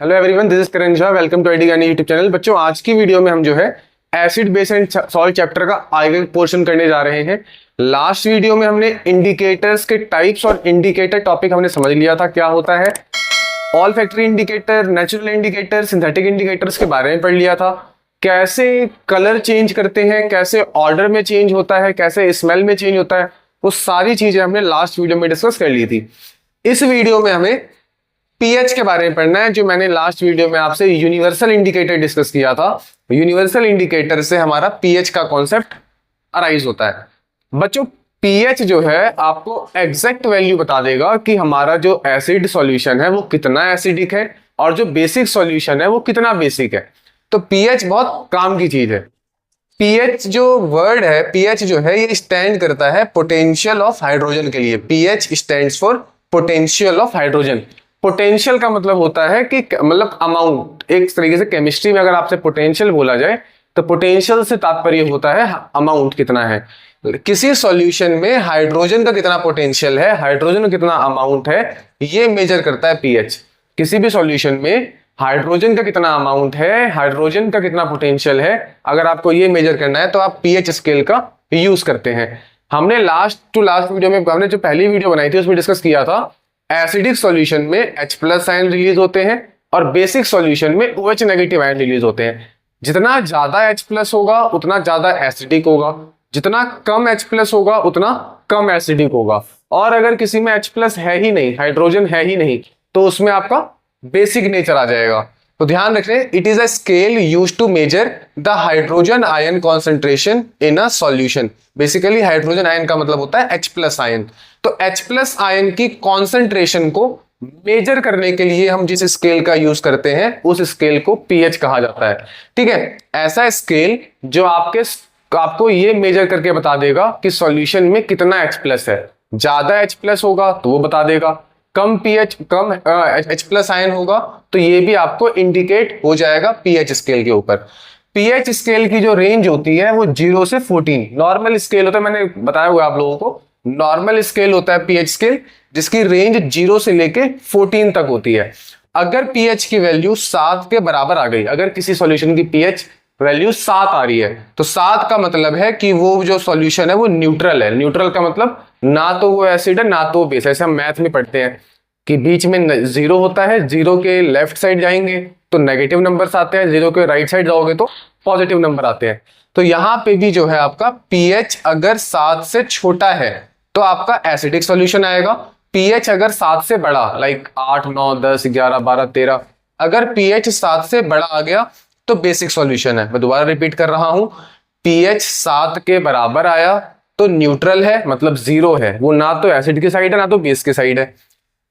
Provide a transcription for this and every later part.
Hello everyone, this is Karan Jha. Welcome to ID Gyani YouTube channel. बच्चों, आज की वीडियो में हम जो है acid base and salt chapter का आगे पोर्शन करने जा रहे हैं। लास्ट वीडियो में हमने इंडिकेटर्स के टाइप्स और इंडिकेटर टॉपिक हमने समझ लिया था, क्या होता है all factory indicator, natural indicator, synthetic indicators के बारे में पढ़ लिया था। कैसे कलर चेंज करते हैं, कैसे ऑर्डर में चेंज होता है, कैसे स्मेल में चेंज होता है, वो सारी चीजें हमने लास्ट वीडियो में डिस्कस कर ली थी। इस वीडियो में हमें पीएच के बारे में पढ़ना है, जो मैंने लास्ट वीडियो में आपसे यूनिवर्सल इंडिकेटर डिस्कस किया था। यूनिवर्सल इंडिकेटर से हमारा पीएच का कॉन्सेप्ट अराइज होता है। बच्चों, पीएच जो है आपको एग्जैक्ट वैल्यू बता देगा कि हमारा जो एसिड सॉल्यूशन है वो कितना एसिडिक है और जो बेसिक सॉल्यूशन है वो कितना बेसिक है। तो पीएच बहुत काम की चीज है। पीएच जो वर्ड है, पीएच जो है ये स्टैंड करता है पोटेंशियल ऑफ हाइड्रोजन के लिए। PH stands for potential of hydrogen. Potential का मतलब होता है कि मतलब अमाउंट। एक तरीके से केमिस्ट्री में अगर आपसे पोटेंशियल बोला जाए तो पोटेंशियल से तात्पर्य होता है अमाउंट कितना है। किसी सॉल्यूशन में हाइड्रोजन का कितना पोटेंशियल है, हाइड्रोजन का कितना अमाउंट है, ये मेजर करता है पीएच। किसी भी सॉल्यूशन में हाइड्रोजन का कितना अमाउंट है, हाइड्रोजन का कितना पोटेंशियल है, अगर आपको ये मेजर करना है तो आप पीएच स्केल का यूज करते हैं। हमने लास्ट वीडियो में, हमने जो पहली वीडियो बनाई थी उसमें डिस्कस किया था एसिडिक सॉल्यूशन में H+ आयन रिलीज होते हैं और बेसिक सॉल्यूशन में OH नेगेटिव आयन रिलीज होते हैं। जितना ज्यादा H+ होगा उतना ज्यादा एसिडिक होगा, जितना कम H+ होगा उतना कम एसिडिक होगा। और अगर किसी में H+ है ही नहीं, हाइड्रोजन है ही नहीं, तो उसमें आपका बेसिक नेचर आ जाएगा। तो ध्यान रखें, it is a scale used to measure the hydrogen ion concentration in a solution. Basically hydrogen ion का मतलब होता है H+ आयन। तो H+ आयन की कॉन्सेंट्रेशन को मेजर करने के लिए हम जिस स्केल का यूज करते हैं उस स्केल को पीएच कहा जाता है। ठीक है, ऐसा स्केल जो आपको ये मेजर करके बता देगा कि सॉल्यूशन में कितना H+ है। ज्यादा H+ होगा तो वो बता देगा, कम H+ आयन होगा तो ये भी आपको इंडिकेट हो जाएगा पीएच स्केल के ऊपर। पीएच स्केल की जो रेंज होती है वो 0 से 14 नॉर्मल स्केल होता है। मैंने बताया हुआ आप लोगों को, नॉर्मल स्केल होता है पीएच स्केल, जिसकी रेंज 0 से लेके 14 तक होती है। अगर पीएच की वैल्यू 7 के बराबर आ गई, अगर किसी सॉल्यूशन की पीएच वैल्यू 7 आ रही है तो 7 का मतलब है कि वो जो सॉल्यूशन है वो न्यूट्रल है। न्यूट्रल का मतलब ना तो वो एसिड है ना तो बेस। ऐसे हम मैथ में पढ़ते हैं कि बीच में 0 होता है, 0 के लेफ्ट साइड जाएंगे तो नेगेटिव नंबर्स आते हैं, 0 के राइट साइड जाओगे तो पॉजिटिव नंबर आते हैं। तो यहां पे भी जो है आपका पीएच अगर 7 से छोटा है तो आपका एसिडिक सॉल्यूशन आएगा। पीएच अगर 7 से बड़ा, लाइक 8, 9, 10, 11, 12, 13, अगर पीएच 7 से बड़ा आ गया तो बेसिक सॉल्यूशन है। मैं दोबारा रिपीट कर रहा हूं, पीएच 7 के बराबर आया तो न्यूट्रल है, मतलब 0 है, वो ना तो एसिड की साइड है ना तो बेस की साइड है।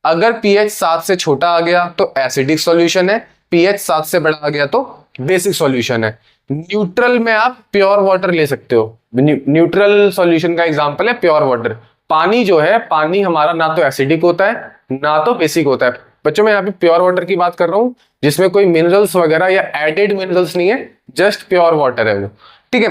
अगर पीएच 7 से छोटा आ गया तो एसिडिक सॉल्यूशन है, पीएच 7 से बड़ा आ गया तो बेसिक सॉल्यूशन है। न्यूट्रल में आप प्योर वाटर ले सकते हो। न्यूट्रल सॉल्यूशन का एग्जांपल है प्योर वाटर। पानी जो है, पानी हमारा ना तो एसिडिक होता है ना तो बेसिक होता है। बच्चों, मैं यहाँ पे प्योर वाटर की बात कर रहा हूँ जिसमें कोई मिनरल्स वगैरह या एडेड मिनरल्स नहीं है, जस्ट प्योर वाटर है वो। ठीक है,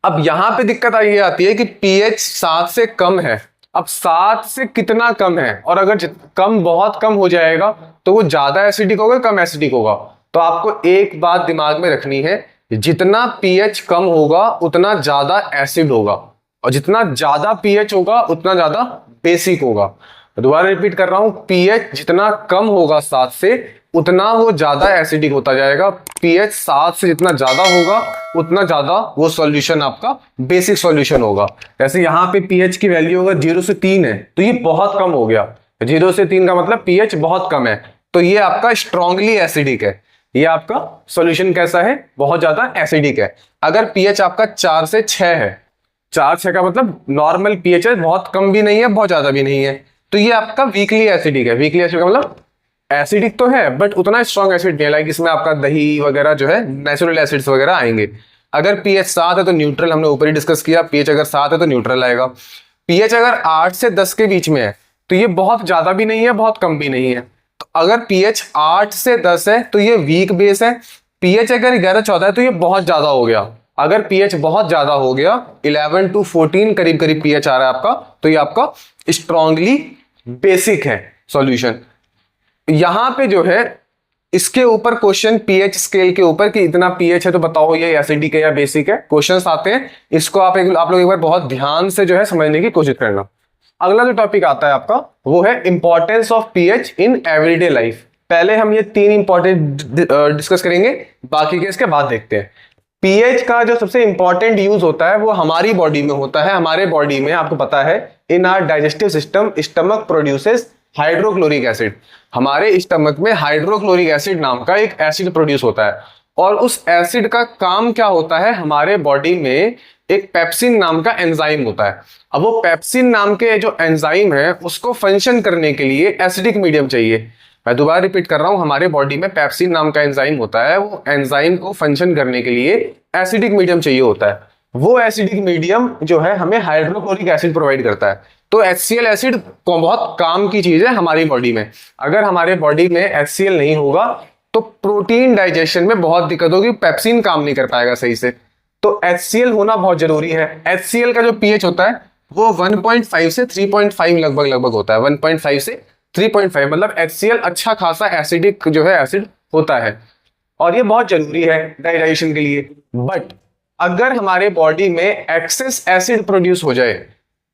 अब यहां पे दिक्कत ये आती है कि पीएच 7 से कम है। अब 7 से कितना कम है, और अगर कम बहुत कम हो जाएगा तो वो ज्यादा एसिडिक होगा कम एसिडिक होगा। तो आपको एक बात दिमाग में रखनी है, जितना पीएच कम होगा उतना ज्यादा एसिड होगा और जितना ज्यादा पीएच होगा उतना ज्यादा बेसिक होगा। दोबारा रिपीट कर रहा हूं, पीएच जितना कम होगा 7 से उतना वो ज्यादा एसिडिक होता जाएगा। पीएच 7 से जितना ज्यादा होगा उतना ज्यादा वो सॉल्यूशन आपका बेसिक सॉल्यूशन होगा। जैसे यहाँ पे पीएच की वैल्यू होगा 0 से 3 है तो ये बहुत कम हो गया। 0 से 3 का मतलब पीएच बहुत कम है, तो ये आपका स्ट्रांगली एसिडिक है। ये आपका सॉल्यूशन कैसा है, बहुत ज्यादा एसिडिक है। अगर पीएच आपका 4 से 6 है, 4-6 का मतलब नॉर्मल पीएच है, बहुत कम भी नहीं है बहुत ज्यादा भी नहीं है, तो ये आपका वीकली एसिडिक है। वीकली एसिडिक का मतलब एसिडिक तो है बट उतना स्ट्रॉन्ग एसिड नहीं है, लाइक इसमें आपका दही वगैरह जो है नेचुरल एसिड्स वगैरह आएंगे। अगर पीएच 7 है तो न्यूट्रल, हमने ऊपर ही डिस्कस किया, पीएच अगर 7 है तो न्यूट्रल आएगा। पीएच अगर 8 से 10 के बीच में है तो ये बहुत ज्यादा भी नहीं है बहुत कम भी नहीं है। तो अगर पीएच 8 से 10 है तो ये वीक बेस है। पीएच अगर 11-14 है तो ये बहुत ज्यादा हो गया। अगर पीएच बहुत ज्यादा हो गया, 11 to 14 करीब करीब पीएच आ रहा है आपका, तो ये आपका स्ट्रांगली बेसिक है सॉल्यूशन। यहां पे जो है इसके ऊपर क्वेश्चन पीएच स्केल के ऊपर कि इतना पीएच है तो बताओ ये एसिडिक है या बेसिक है, क्वेश्चंस आते हैं। इसको आप लोग एक बार बहुत ध्यान से जो है समझने की कोशिश करना। अगला जो टॉपिक आता है आपका वो है importance of pH in everyday life. पहले हम ये 3 इंपॉर्टेंट डिस्कस करेंगे, बाकी के इसके बाद देखते हैं। पीएच का जो सबसे इंपॉर्टेंट यूज होता है वो हमारी बॉडी में होता है। हमारे बॉडी में आपको पता है in our digestive system stomach produces hydrochloric acid. हमारे स्टमक में हाइड्रोक्लोरिक एसिड नाम का एक एसिड प्रोड्यूस होता है और उस एसिड का काम क्या होता है, हमारे बॉडी में एक पेप्सिन नाम का एंजाइम होता है। अब वो पेप्सिन नाम के जो एंजाइम है उसको फंक्शन करने के लिए एसिडिक मीडियम चाहिए। मैं दोबारा रिपीट कर रहा हूं, हमारे बॉडी में पेप्सिन नाम का एंजाइम होता है, वो एंजाइम को फंक्शन करने के लिए एसिडिक मीडियम चाहिए होता है। वो एसिडिक मीडियम जो है हमें हाइड्रोक्लोरिक एसिड प्रोवाइड करता है। तो HCl एसिड बहुत काम की चीज है हमारी बॉडी में। अगर हमारे बॉडी में HCl नहीं होगा तो प्रोटीन डाइजेशन में बहुत दिक्कत होगी, पेप्सिन काम नहीं कर पाएगा सही से। तो HCl होना बहुत जरूरी है। HCl का जो पीएच होता है वो 1.5 से 3.5 लगभग होता है। 1.5 से 3.5 मतलब HCl अच्छा खासा एसिडिक जो है एसिड होता है और ये बहुत जरूरी है डाइजेशन के लिए। बट अगर हमारे बॉडी में एक्सेस एसिड प्रोड्यूस हो जाए,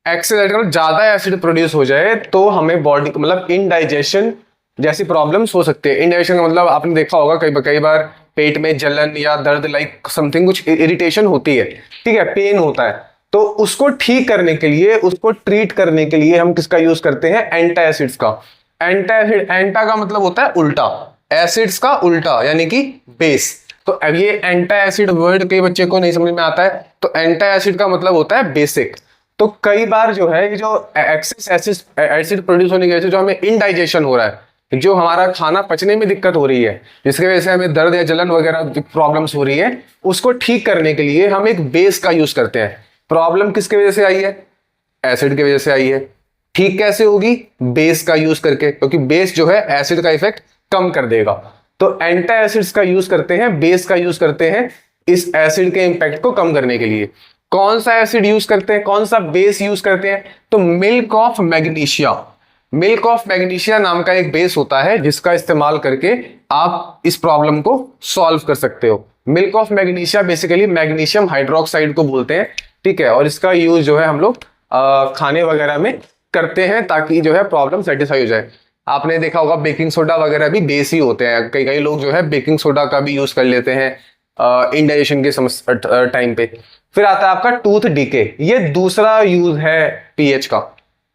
एक्सेस मतलब ज्यादा एसिड प्रोड्यूस हो जाए, तो हमें बॉडी मतलब इनडाइजेशन जैसी प्रॉब्लम्स हो सकते हैं। इनडाइजेशन का मतलब आपने देखा होगा कई बार पेट में जलन या दर्द लाइक समथिंग कुछ इरिटेशन होती है, ठीक है, पेन होता है। तो उसको ठीक करने के लिए, उसको ट्रीट करने के लिए हम किसका यूज करते हैं, एंटासिड्स का। एंटा का मतलब होता है उल्टा, एसिड्स का उल्टा यानी कि बेस। तो अब ये एंटा एसिड वर्ड कई बच्चे को नहीं समझ में आता है, तो एंटा एसिड का मतलब होता है बेसिक। तो कई बार जो है ये जो एक्सेस एसिड प्रोड्यूस होने की वजह से जो हमें इनडाइजेशन हो रहा है, जो हमारा खाना पचने में दिक्कत हो रही है, जिसकी वजह से हमें दर्द या जलन वगैरह प्रॉब्लम्स हो रही है, उसको ठीक करने के लिए हम एक बेस का यूज करते हैं। प्रॉब्लम किसकी वजह से आई है, एसिड की वजह से आई है। ठीक कैसे होगी, बेस का यूज करके, क्योंकि बेस जो है एसिड का इफेक्ट कम कर देगा। तो एंटा एसिड्स का यूज करते हैं, बेस का यूज करते हैं इस एसिड के इंपैक्ट को कम करने के लिए। कौन सा एसिड यूज करते हैं, कौन सा बेस यूज करते हैं, तो milk of magnesia. Milk of magnesia नाम का एक बेस होता है जिसका इस्तेमाल करके आप इस प्रॉब्लम को सॉल्व कर सकते हो। Milk of magnesia basically magnesium hydroxide को बोलते हैं, ठीक है, और इसका यूज जो है हम लोग खाने वगैरह में करते हैं ताकि जो है प्रॉब्लम सेटिस्फाई हो जाए। आपने देखा होगा बेकिंग सोडा वगैरह भी बेस ही होते हैं। कई लोग जो है बेकिंग सोडा का भी यूज कर लेते हैं इंडाइजेशन के टाइम पे। फिर आता है आपका टूथ डीके, ये दूसरा यूज है पीएच का।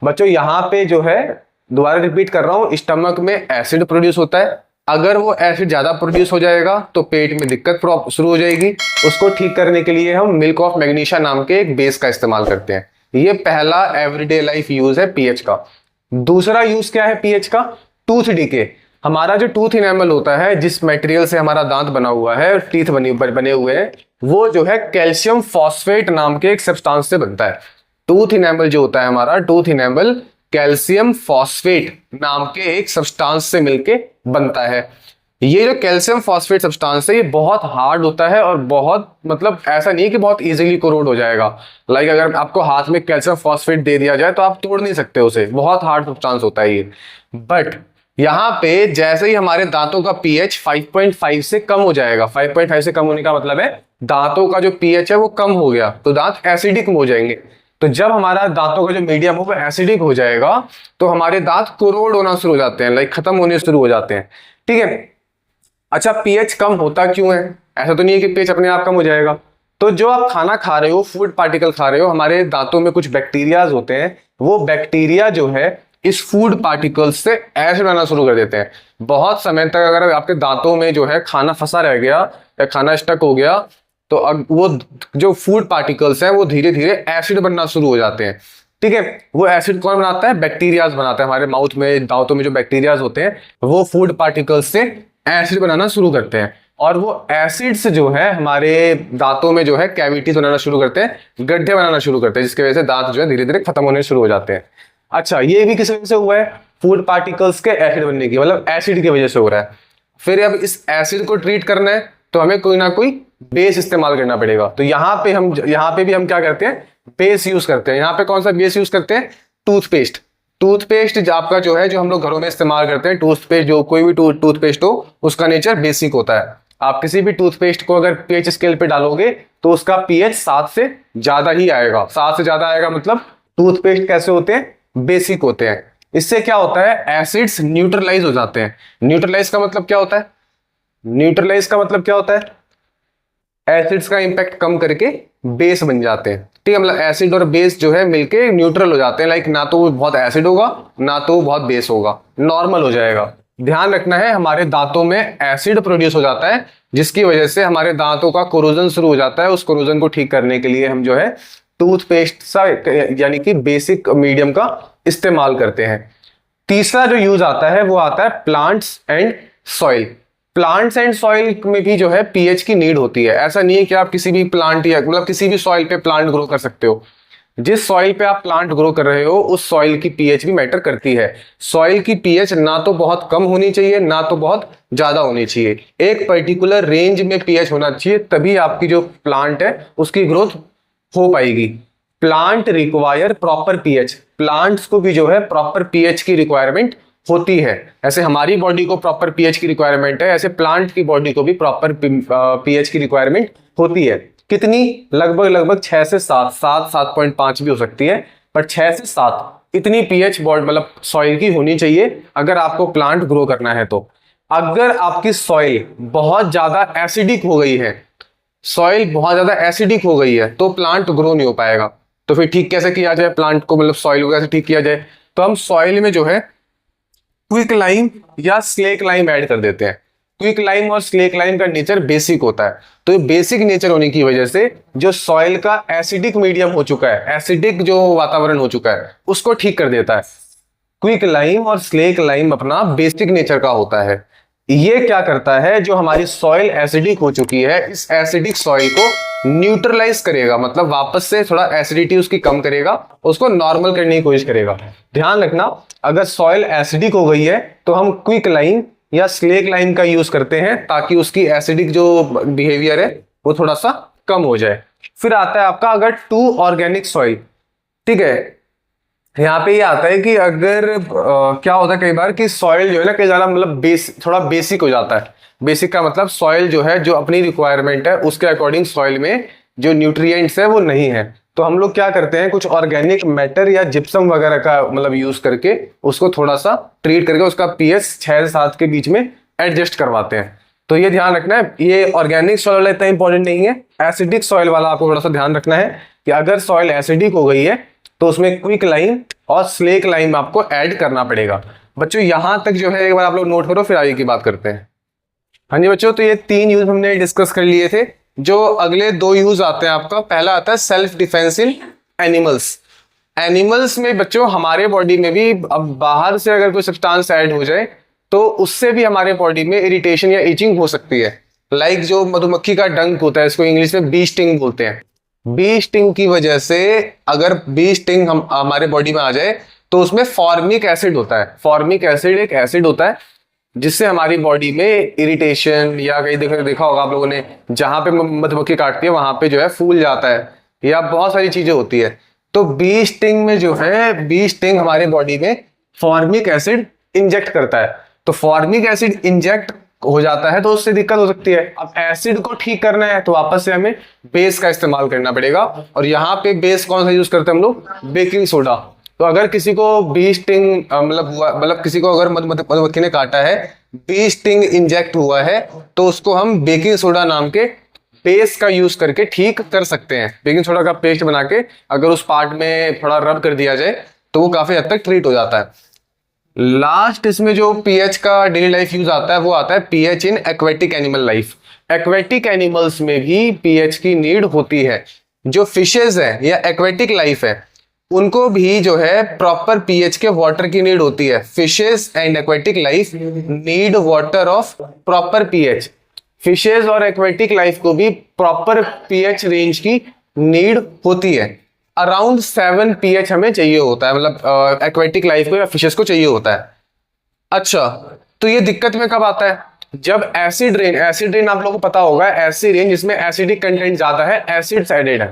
बच्चों यहाँ पे जो है दोबारा रिपीट कर रहा हूँ, स्टमक में एसिड प्रोड्यूस होता है। अगर वो एसिड ज्यादा प्रोड्यूस हो जाएगा तो पेट में दिक्कत शुरू हो जाएगी। उसको ठीक करने के लिए हम मिल्क ऑफ मैग्नीशिया नाम के एक बेस का इस्तेमाल करते हैं। ये पहला एवरीडे लाइफ यूज है पीएच का। दूसरा यूज क्या है पीएच का, टूथ डीके। हमारा जो टूथ इनेमल होता है, जिस मटेरियल से हमारा दांत बना हुआ है, टीथ बने हुए हैं, वो जो है कैल्शियम फॉस्फेट नाम के एक सब्सटेंस से बनता है। टूथ इनेमल जो होता है हमारा, टूथ इनेमल कैल्शियम फॉस्फेट नाम के एक सब्सटेंस से मिलके बनता है। ये जो कैल्शियम फॉस्फेट सब्सटेंस है ये बहुत हार्ड होता है और बहुत मतलब ऐसा नहीं कि बहुत इजीली कोरोड हो जाएगा। लाइक अगर आपको हाथ में कैल्शियम फॉस्फेट दे दिया जाए तो आप तोड़ नहीं सकते उसे, बहुत हार्ड सब्सटेंस होता है ये। बट यहाँ पे जैसे ही हमारे दांतों का पीएच 5.5 से कम हो जाएगा, 5.5 से कम होने का मतलब है दांतों का जो पीएच है वो कम हो गया, तो दांत एसिडिक हो जाएंगे। तो जब हमारा दांतों का जो मीडियम हो वो एसिडिक हो जाएगा तो हमारे दांत कोरोड होना शुरू हो जाते हैं, लाइक खत्म होने शुरू हो जाते हैं, ठीक है। अच्छा, पीएच कम होता क्यों है? ऐसा तो नहीं है कि पीएच अपने आप कम हो जाएगा। तो जो आप खाना खा रहे हो, फूड पार्टिकल खा रहे हो, हमारे दांतों में कुछ बैक्टीरियाज होते हैं, वो बैक्टीरिया जो है इस फूड पार्टिकल्स से एसिड बनाना शुरू कर देते हैं। बहुत समय तक अगर आपके दांतों में जो है खाना फंसा रह गया या खाना स्टक हो गया तो अब वो जो फूड पार्टिकल्स हैं वो धीरे धीरे एसिड बनना शुरू हो जाते हैं, ठीक है। वो एसिड कौन बनाता है? बैक्टीरियाज बनाता है। हमारे माउथ में, दांतों में जो बैक्टीरियाज होते हैं वो फूड पार्टिकल्स से एसिड बनाना शुरू करते हैं और वो एसिड्स जो है हमारे दांतों में जो है कैविटीज बनाना शुरू करते हैं, गड्ढे बनाना शुरू करते हैं, जिसकी वजह से दांत जो है धीरे धीरे खत्म होने शुरू हो जाते हैं। अच्छा, ये भी किस वजह से हुआ है? फूड पार्टिकल्स के एसिड बनने की, मतलब एसिड की वजह से हो रहा है। फिर अब इस एसिड को ट्रीट करना है तो हमें कोई ना कोई बेस इस्तेमाल करना पड़ेगा। तो यहाँ पे भी हम क्या करते हैं? बेस यूज करते हैं। यहाँ पे कौन सा बेस यूज करते हैं? टूथपेस्ट। टूथपेस्ट आपका जो है, जो हम लोग घरों में इस्तेमाल करते हैं, टूथपेस्ट जो कोई भी टूथपेस्ट हो उसका नेचर बेसिक होता है। आप किसी भी टूथपेस्ट को अगर पीएच स्केल पे डालोगे तो उसका पीएच 7 से ज्यादा ही आएगा। 7 से ज्यादा आएगा मतलब टूथपेस्ट कैसे होते हैं, बेसिक होते हैं। इससे क्या होता है, एसिड्स न्यूट्रलाइज हो जाते हैं। न्यूट्रलाइज का मतलब क्या होता है, न्यूट्रलाइज का मतलब क्या होता है, एसिड्स का इंपैक्ट कम करके बेस बन जाते हैं। ठीक है, मतलब एसिड और बेस जो है मिलके न्यूट्रल हो जाते हैं। लाइक ना तो वो बहुत एसिड होगा ना तो वो बहुत बेस होगा, नॉर्मल हो जाएगा। ध्यान रखना है, हमारे दांतों में एसिड प्रोड्यूस हो जाता है जिसकी वजह से हमारे दांतों का कोरोजन शुरू हो जाता है। उस कोरोजन को ठीक करने के लिए हम जो है टूथपेस्ट सा यानी कि बेसिक मीडियम का इस्तेमाल करते हैं। तीसरा जो यूज आता है वो आता है plants and soil. Plants and soil में भी जो है पीएच की नीड होती है। ऐसा नहीं है कि आप किसी भी प्लांट या मतलब किसी भी सॉइल पे प्लांट ग्रो कर सकते हो। जिस सॉइल पे आप प्लांट ग्रो कर रहे हो उस सॉइल की पीएच भी मैटर करती है। सॉइल की पीएच ना तो बहुत कम होनी चाहिए ना तो बहुत ज्यादा होनी चाहिए। एक पर्टिकुलर रेंज में पीएच होना चाहिए, तभी आपकी जो प्लांट है उसकी ग्रोथ हो पाएगी। Plant require proper pH. Plants को भी जो है प्रॉपर पीएच की रिक्वायरमेंट होती है। ऐसे हमारी बॉडी को प्रॉपर पीएच की रिक्वायरमेंट है, ऐसे प्लांट की बॉडी को भी प्रॉपर पीएच की रिक्वायरमेंट होती है। कितनी, लगभग 6 से 7, 7.5 भी हो सकती है, पर 6 से 7 इतनी पीएच बॉडी मतलब सॉइल की होनी चाहिए अगर आपको प्लांट ग्रो करना है। तो अगर आपकी सॉइल बहुत ज्यादा एसिडिक हो गई है, सॉइल बहुत ज्यादा एसिडिक हो गई है तो प्लांट ग्रो नहीं हो पाएगा। तो फिर ठीक कैसे किया जाए प्लांट को, मतलब सॉइल को कैसे ठीक किया जाए, तो हम सॉइल में जो है क्विक लाइम या स्लेक लाइम ऐड कर देते हैं। क्विक लाइम और स्लेक लाइम का नेचर बेसिक होता है, तो ये बेसिक नेचर होने की वजह से जो सॉइल का एसिडिक मीडियम हो चुका है, एसिडिक जो वातावरण हो चुका है उसको ठीक कर देता है। क्विक लाइम और स्लेक लाइम अपना बेसिक नेचर का होता है। ये क्या करता है, जो हमारी सॉइल एसिडिक हो चुकी है इस एसिडिक सॉइल को न्यूट्रलाइज करेगा, मतलब वापस से थोड़ा एसिडिटी उसकी कम करेगा, उसको नॉर्मल करने की कोशिश करेगा। ध्यान रखना, अगर सॉइल एसिडिक हो गई है तो हम क्विक लाइम या स्लेक लाइम का यूज करते हैं ताकि उसकी एसिडिक जो बिहेवियर है वो थोड़ा सा कम हो जाए। फिर आता है आपका अगर टू ऑर्गेनिक सॉइल। ठीक है, यहाँ पे ये आता है कि अगर क्या होता है कई बार कि सॉइल जो है ना कई ज्यादा मतलब थोड़ा बेसिक हो जाता है। बेसिक का मतलब सॉइल जो है जो अपनी रिक्वायरमेंट है उसके अकॉर्डिंग सॉइल में जो न्यूट्रिएंट्स है वो नहीं है, तो हम लोग क्या करते हैं कुछ ऑर्गेनिक मैटर या जिप्सम वगैरह का मतलब यूज करके उसको थोड़ा सा ट्रीट करके उसका पीएच 6 से 7 के बीच में एडजस्ट करवाते हैं। तो ये ध्यान रखना है, ये ऑर्गेनिक सॉइल वाला इतना इंपॉर्टेंट नहीं है, एसिडिक सॉइल वाला आपको थोड़ा सा ध्यान रखना है कि अगर सॉइल एसिडिक हो गई है तो उसमें क्विक लाइम और स्लेक लाइम आपको ऐड करना पड़ेगा। बच्चों यहां तक जो है एक बार आप लोग नोट करो, फिर आगे की बात करते हैं। हाँ जी बच्चों, तो ये 3 यूज हमने डिस्कस कर लिए थे। जो अगले 2 यूज आते हैं आपका, पहला आता है self defence in animals. Animals में बच्चों हमारे बॉडी में भी अब बाहर से अगर कोई सब्सटेंस ऐड हो जाए तो उससे भी हमारे बॉडी में इरिटेशन या इचिंग हो सकती है। लाइक जो मधुमक्खी का डंक होता है, इसको इंग्लिश में बी स्टिंग बोलते हैं। बी स्टिंग की वजह से अगर बी स्टिंग हमारे बॉडी में आ जाए तो उसमें फॉर्मिक एसिड होता है। फॉर्मिक एसिड एक एसिड होता है जिससे हमारी बॉडी में इरिटेशन या कहीं देखा होगा आप लोगों ने, जहां पे मधुमक्खी काटती है वहां पे जो है फूल जाता है या बहुत सारी चीजें होती है। तो बी स्टिंग में जो है, बी स्टिंग हमारे बॉडी में फॉर्मिक एसिड इंजेक्ट करता है। तो फॉर्मिक एसिड इंजेक्ट हो जाता है तो उससे दिक्कत हो सकती है। अब एसिड को ठीक करना है तो वापस से हमें बेस का इस्तेमाल करना पड़ेगा, और यहाँ पे बेस कौन सा यूज करते हैं हम लोग, बेकिंग सोडा। तो अगर किसी को बी स्टिंग मतलब किसी को अगर मधुमक्खी ने काटा है, बी स्टिंग इंजेक्ट हुआ है, तो उसको हम बेकिंग सोडा नाम के पेस्ट का यूज करके ठीक कर सकते हैं। बेकिंग सोडा का पेस्ट बना के अगर उस पार्ट में थोड़ा रब कर दिया जाए तो वो काफी हद तक ट्रीट हो जाता है। लास्ट इसमें जो पीएच का डेली लाइफ यूज आता है वो आता है pH in aquatic animal life. Aquatic animals में भी पीएच की नीड होती है। जो फिशेज है या एक्वेटिक लाइफ है उनको भी जो है प्रॉपर पीएच के वाटर की नीड होती है। Fishes and aquatic life need water of proper pH. Fishes और एक्वेटिक लाइफ को भी प्रॉपर पीएच रेंज की नीड होती है। अराउंड 7 पीएच हमें चाहिए होता है, मतलब एक्वेटिक लाइफ को या फिशेस को चाहिए होता है। अच्छा, तो ये दिक्कत में कब आता है, जब एसिड रेन आप लोगों को पता होगा, एसिड रेन जिसमें एसिडिक कंटेंट ज्यादा है, एसिड्स एडेड है,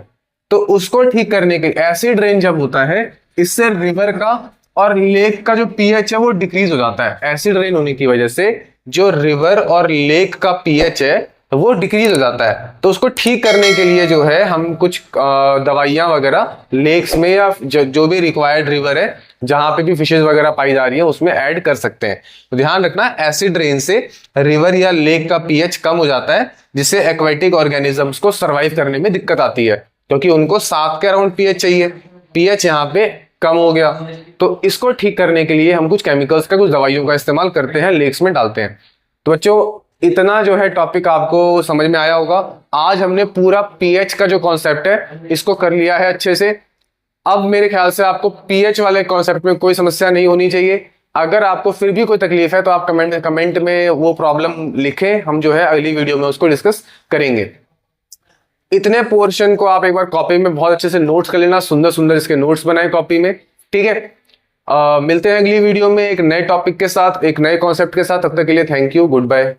तो उसको ठीक करने के एसिड रेन जब होता है इससे रिवर का और लेक का जो पीएच है वो डिक्रीज हो जाता है। एसिड रेन होने की वजह से जो रिवर और लेक का पीएच है वो डिक्रीज हो जाता है। तो उसको ठीक करने के लिए जो है हम कुछ दवाइयां वगैरह लेक्स में या जो भी रिक्वायर्ड रिवर है जहां पे भी फिशेज वगैरह पाई जा रही है उसमें ऐड कर सकते हैं। तो ध्यान रखना, एसिड रेन से रिवर या लेक का पीएच कम हो जाता है, जिससे एक्वेटिक ऑर्गेनिजम्स को सर्वाइव करने में दिक्कत आती है, क्योंकि उनको 7 के अराउंड पीएच चाहिए, पीएच यहाँ पे कम हो गया। तो इसको ठीक करने के लिए हम कुछ केमिकल्स का, कुछ दवाइयों का इस्तेमाल करते हैं, लेक्स में डालते हैं। तो बच्चों इतना जो है टॉपिक आपको समझ में आया होगा। आज हमने पूरा पीएच का जो कॉन्सेप्ट है इसको कर लिया है अच्छे से। अब मेरे ख्याल से आपको पीएच वाले कॉन्सेप्ट में कोई समस्या नहीं होनी चाहिए। अगर आपको फिर भी कोई तकलीफ है तो आप कमेंट में वो प्रॉब्लम लिखें, हम जो है अगली वीडियो में उसको डिस्कस करेंगे। इतने पोर्शन को आप एक बार कॉपी में बहुत अच्छे से नोट्स कर लेना, सुंदर सुंदर इसके नोट्स बनाए कॉपी में, ठीक है। मिलते हैं अगली वीडियो में एक नए टॉपिक के साथ, एक नए कॉन्सेप्ट के साथ। तब तक के लिए थैंक यू, गुड बाय।